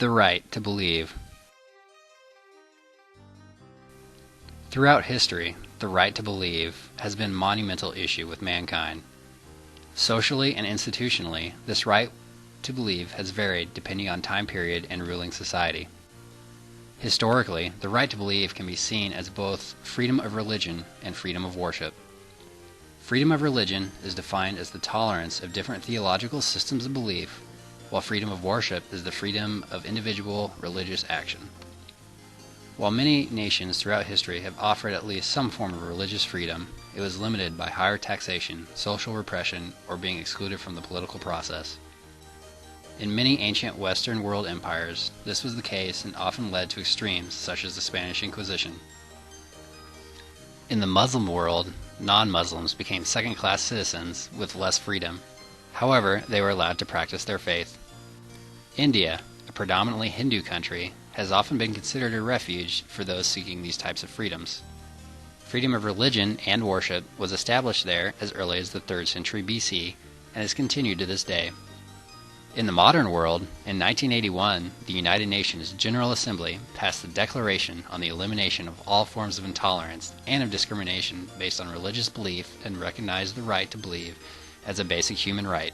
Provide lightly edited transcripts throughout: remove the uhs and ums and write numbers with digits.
The right to believe. Throughout history, the right to believe has been a monumental issue with mankind. Socially and institutionally, this right to believe has varied depending on time period and ruling society. Historically, the right to believe can be seen as both freedom of religion and freedom of worship. Freedom of religion is defined as the tolerance of different theological systems of belief, while freedom of worship is the freedom of individual religious action. While many nations throughout history have offered at least some form of religious freedom, it was limited by higher taxation, social repression, or being excluded from the political process. In many ancient Western world empires, this was the case and often led to extremes such as the Spanish Inquisition. In the Muslim world, non-Muslims became second-class citizens with less freedom. However, they were allowed to practice their faith. India, a predominantly Hindu country, has often been considered a refuge for those seeking these types of freedoms. Freedom of religion and worship was established there as early as the 3rd century BC and has continued to this day. In the modern world, in 1981, the United Nations General Assembly passed the Declaration on the Elimination of All Forms of Intolerance and of Discrimination based on religious belief and recognized the right to believe as a basic human right.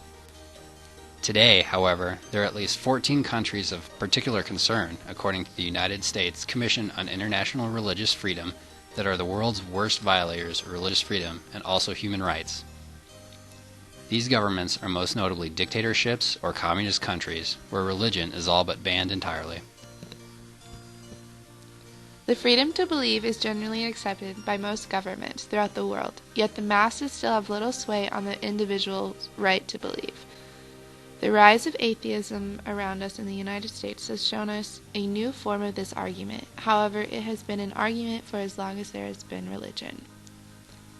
Today, however, there are at least 14 countries of particular concern, according to the United States Commission on International Religious Freedom, that are the world's worst violators of religious freedom and also human rights. These governments are most notably dictatorships or communist countries, where religion is all but banned entirely. The freedom to believe is generally accepted by most governments throughout the world, yet the masses still have little sway on the individual's right to believe. The rise of atheism around us in the United States has shown us a new form of this argument. However, it has been an argument for as long as there has been religion.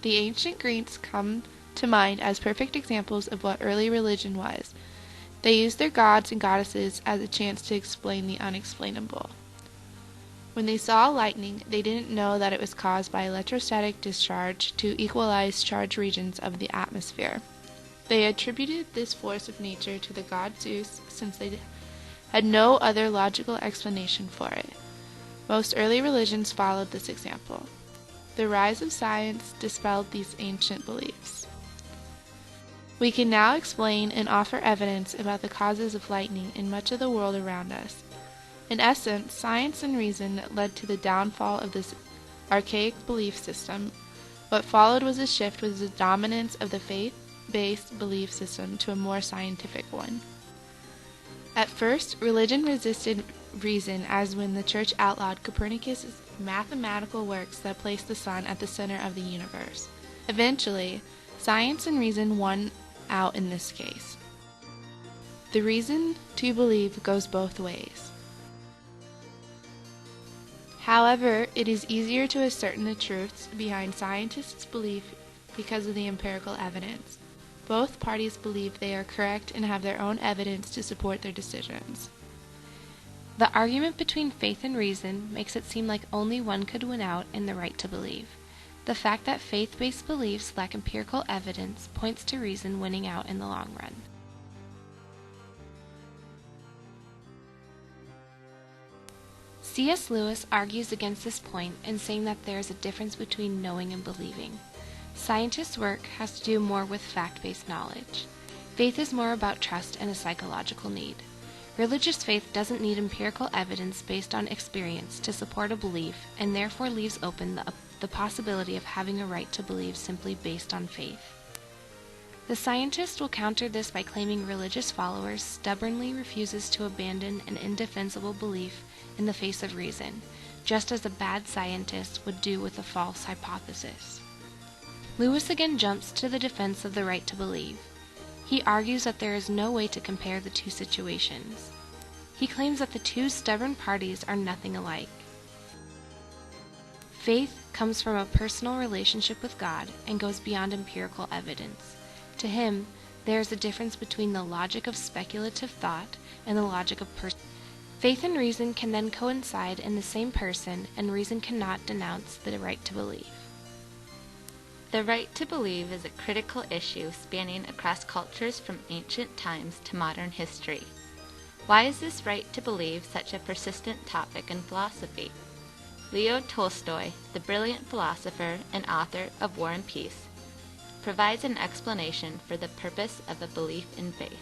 The ancient Greeks come to mind as perfect examples of what early religion was. They used their gods and goddesses as a chance to explain the unexplainable. When they saw lightning, they didn't know that it was caused by electrostatic discharge to equalize charged regions of the atmosphere. They attributed this force of nature to the god Zeus, since they had no other logical explanation for it. Most early religions followed this example. The rise of science dispelled these ancient beliefs. We can now explain and offer evidence about the causes of lightning in much of the world around us. In essence, science and reason led to the downfall of this archaic belief system. What followed was a shift with the dominance of the faith-based belief system to a more scientific one. At first, religion resisted reason, as when the Church outlawed Copernicus' mathematical works that placed the sun at the center of the universe. Eventually, science and reason won out in this case. The reason to believe goes both ways. However, it is easier to ascertain the truths behind scientists' belief because of the empirical evidence. Both parties believe they are correct and have their own evidence to support their decisions. The argument between faith and reason makes it seem like only one could win out in the right to believe. The fact that faith-based beliefs lack empirical evidence points to reason winning out in the long run. C.S. Lewis argues against this point in saying that there is a difference between knowing and believing. Scientists' work has to do more with fact-based knowledge. Faith is more about trust and a psychological need. Religious faith doesn't need empirical evidence based on experience to support a belief, and therefore leaves open the possibility of having a right to believe simply based on faith. The scientist will counter this by claiming religious followers stubbornly refuses to abandon an indefensible belief in the face of reason, just as a bad scientist would do with a false hypothesis. Lewis again jumps to the defense of the right to believe. He argues that there is no way to compare the two situations. He claims that the two stubborn parties are nothing alike. Faith comes from a personal relationship with God and goes beyond empirical evidence. To him, there is a difference between the logic of speculative thought and the logic of faith and reason can then coincide in the same person, and reason cannot denounce the right to believe. The right to believe is a critical issue spanning across cultures from ancient times to modern history. Why is this right to believe such a persistent topic in philosophy? Leo Tolstoy, the brilliant philosopher and author of War and Peace, provides an explanation for the purpose of a belief in faith.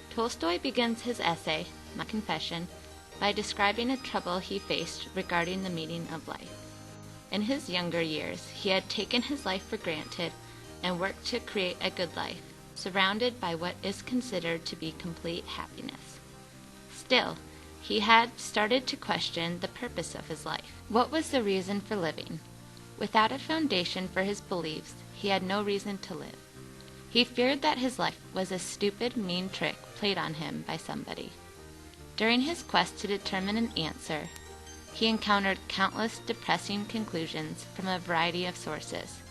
Tolstoy begins his essay, My Confession, by describing a trouble he faced regarding the meaning of life. In his younger years, he had taken his life for granted and worked to create a good life, surrounded by what is considered to be complete happiness. Still, he had started to question the purpose of his life. What was the reason for living? Without a foundation for his beliefs, he had no reason to live. He feared that his life was a stupid, mean trick played on him by somebody. During his quest to determine an answer, he encountered countless depressing conclusions from a variety of sources.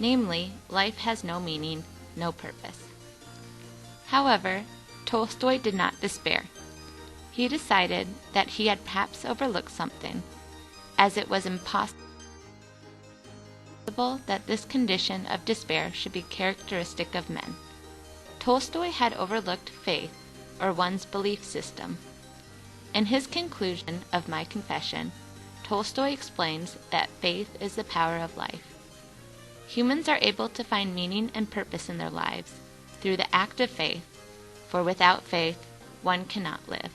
Namely, life has no meaning, no purpose. However, Tolstoy did not despair. He decided that he had perhaps overlooked something, as it was impossible that this condition of despair should be characteristic of men. Tolstoy had overlooked faith, or one's belief system. In his conclusion of My Confession, Tolstoy explains that faith is the power of life. Humans are able to find meaning and purpose in their lives through the act of faith, for without faith, one cannot live.